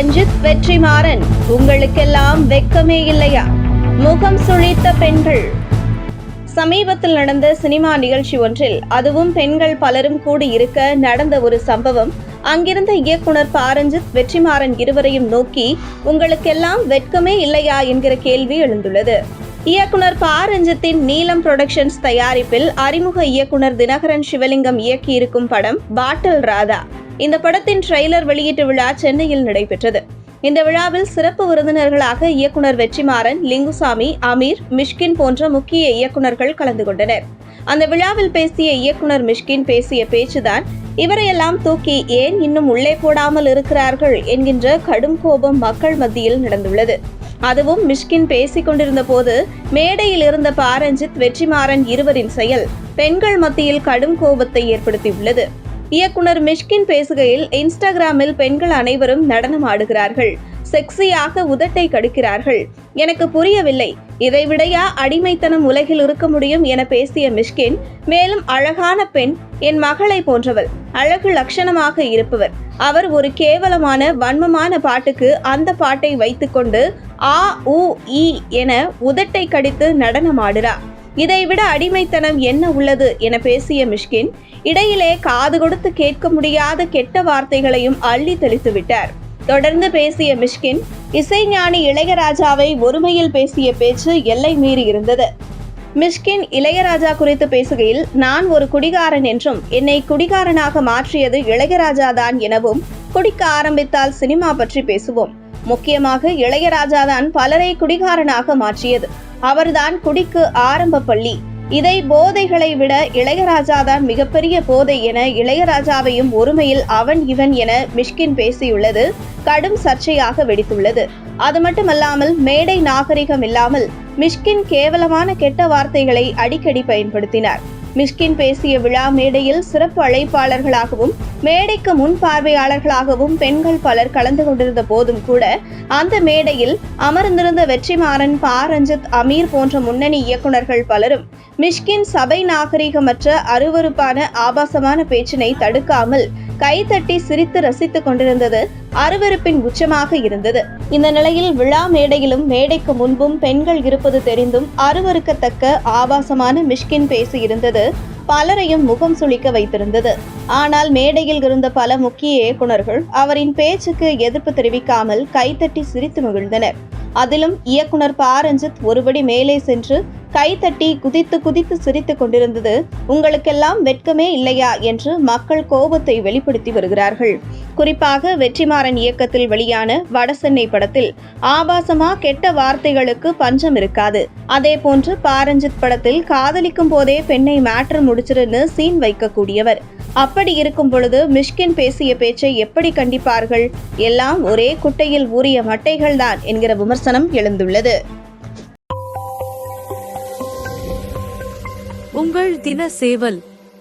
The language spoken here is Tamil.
ரஞ்சித், வெற்றிமாறன், உங்களுக்கெல்லாம் வெட்கமே இல்லையா? முகம் சுழித்த பெண்கள். சமீபத்தில் நடந்த சினிமா நிகழ்ச்சி ஒன்றில், அதுவும் பெண்கள் பலரும் கூடியிருக்க நடந்த ஒரு சம்பவம் அங்கிருந்த இயக்குனர் ரஞ்சித், வெற்றிமாறன் இருவரையும் நோக்கி உங்களுக்கெல்லாம் வெட்கமே இல்லையா என்கிற கேள்வி எழுந்துள்ளது. இயக்குனர் ரஞ்சித்தின் நீலம் புரொடக்ஷன்ஸ் தயாரிப்பில் அறிமுக இயக்குனர் தினகரன் சிவலிங்கம் இயக்கியிருக்கும் படம் பாட்டில் ராதா. இந்த படத்தின் ட்ரெய்லர் வெளியீட்டு விழா சென்னையில் நடைபெற்றது. இந்த விழாவில் சிறப்பு விருந்தினர்களாக இயக்குனர் வெற்றிமாறன், லிங்குசாமி, அமீர், மிஷ்கின் போன்ற முக்கிய இயக்குனர்கள் கலந்து கொண்டனர். அந்த விழாவில் பேசிய இயக்குனர் மிஷ்கின் பேசிய பேச்சுதான் இவரையெல்லாம் தூக்கி ஏன் இன்னும் உள்ளே போடாமல் இருக்கிறார்கள் என்கின்ற கடும் கோபம் மக்கள் மத்தியில் நடந்துள்ளது. அதுவும் மிஷ்கின் பேசிக் கொண்டிருந்த போது மேடையில் இருந்த ரஞ்சித், வெற்றிமாறன் இருவரின் செயல் பெண்கள் மத்தியில் கடும் கோபத்தை ஏற்படுத்தியுள்ளது. இயக்குனர் மிஷ்கின் பேசுகையில், இன்ஸ்டாகிராமில் பெண்கள் அனைவரும் நடனம் ஆடுகிறார்கள், செக்ஸியாக உதட்டை கடுக்கிறார்கள், எனக்கு புரியவில்லை, இதைவிடையா அடிமைத்தனம் உலகில் இருக்க முடியும் என பேசிய மிஷ்கின் மேலும், அழகான பெண் என் மகளை போன்றவள், அழகு லட்சணமாக இருப்பவர், அவர் ஒரு கேவலமான வன்மமான பாட்டுக்கு அந்த பாட்டை வைத்துக்கொண்டு ஆ உ ஈ என உதட்டை கடித்து நடனம் ஆடுறார், இதைவிட அடிமைத்தனம் என்ன உள்ளது என பேசிய மிஷ்கின் இடையிலே காது கொடுத்து கேட்க முடியாத கெட்ட வார்த்தைகளையும் அள்ளி தெளித்து விட்டார். தொடர்ந்து பேசிய மிஷ்கின், இசைஞானி இளையராஜாவை ஒருமையில் பேசிய பேச்சு எல்லை மீறி இருந்தது. மிஷ்கின் இளையராஜா குறித்து பேசுகையில், நான் ஒரு குடிகாரன் என்றும் என்னை குடிகாரனாக மாற்றியது இளையராஜாதான் எனவும், குடிக்க ஆரம்பித்தால் சினிமா பற்றி பேசுவோம், முக்கியமாக இளையராஜாதான் பலரை குடிகாரனாக மாற்றியது, அவர்தான் குடிக்கு ஆரம்ப பள்ளி, இதை போதைகளை விட இளையராஜாதான் மிகப்பெரிய போதை என இளையராஜாவையும் ஒருமையில் அவன் இவன் என மிஷ்கின் பேசியுள்ளது கடும் சர்ச்சையாக வெடித்துள்ளது. அது மட்டுமல்லாமல் மேடை நாகரிகம் இல்லாமல் மிஷ்கின் கேவலமான கெட்ட வார்த்தைகளை அடிக்கடி பயன்படுத்தினார். மிஷ்கின் பேசிய விழா மேடையில் சிறப்பு அழைப்பாளர்களாகவும் மேடைக்கு முன் பார்வையாளர்களாகவும் பெண்கள் பலர் கலந்து கொண்டிருந்த போதும் கூட அந்த மேடையில் அமர்ந்திருந்த வெற்றிமாறன், ரஞ்சித், அமீர் போன்ற முன்னணி இயக்குனர்கள் பலரும் மிஷ்கின் சபை நாகரிகமற்ற அருவருப்பான ஆபாசமான பேச்சினை தடுக்காமல் கைதட்டி சிரித்து ரசித்துக் கொண்டிருந்தது அருவருப்பின் உச்சமாக இருந்தது. இந்த நிலையில் விழா மேடையிலும் மேடைக்கு முன்பும் பெண்கள் இருப்பது தெரிந்தும் அருவருக்கத்தக்க ஆபாசமான மிஷ்கின் பேசியிருந்தது பலரையும் முகம் சுளிக்க வைத்திருந்தது. ஆனால் மேடையில் இருந்த பல முக்கிய இயக்குனர்கள் அவரின் பேச்சுக்கு எதிர்ப்பு தெரிவிக்காமல் கைதட்டி சிரித்து மகிழ்ந்தனர். அதிலும் இயக்குனர் ரஞ்சித் ஒருபடி மேலே சென்று கைதட்டி குதித்து குதித்து சிரித்துக் கொண்டிருந்தது உங்களுக்கெல்லாம் வெட்கமே இல்லையா என்று மக்கள் கோபத்தை வெளிப்படுத்தி வருகிறார்கள். குறிப்பாக வெற்றிமாறன் இயக்கத்தில் வெளியான வடசென்னை படத்தில் ஆபாசமா கெட்ட வார்த்தைகளுக்கு பஞ்சம் இருக்காது. அதே போன்று ரஞ்சித் படத்தில் காதலிக்கும் போதே பெண்ணை மேட்டர் முடிச்சிருன்னு சீன் வைக்கக்கூடியவர். அப்படி இருக்கும் பொழுது மிஷ்கின் பேசிய பேச்சை எப்படி கண்டிப்பார்கள்? எல்லாம் ஒரே குட்டையில் ஊறிய மட்டைகள்தான் என்கிற விமர்சனம் எழுந்துள்ளது. உங்கள் தின சேவல்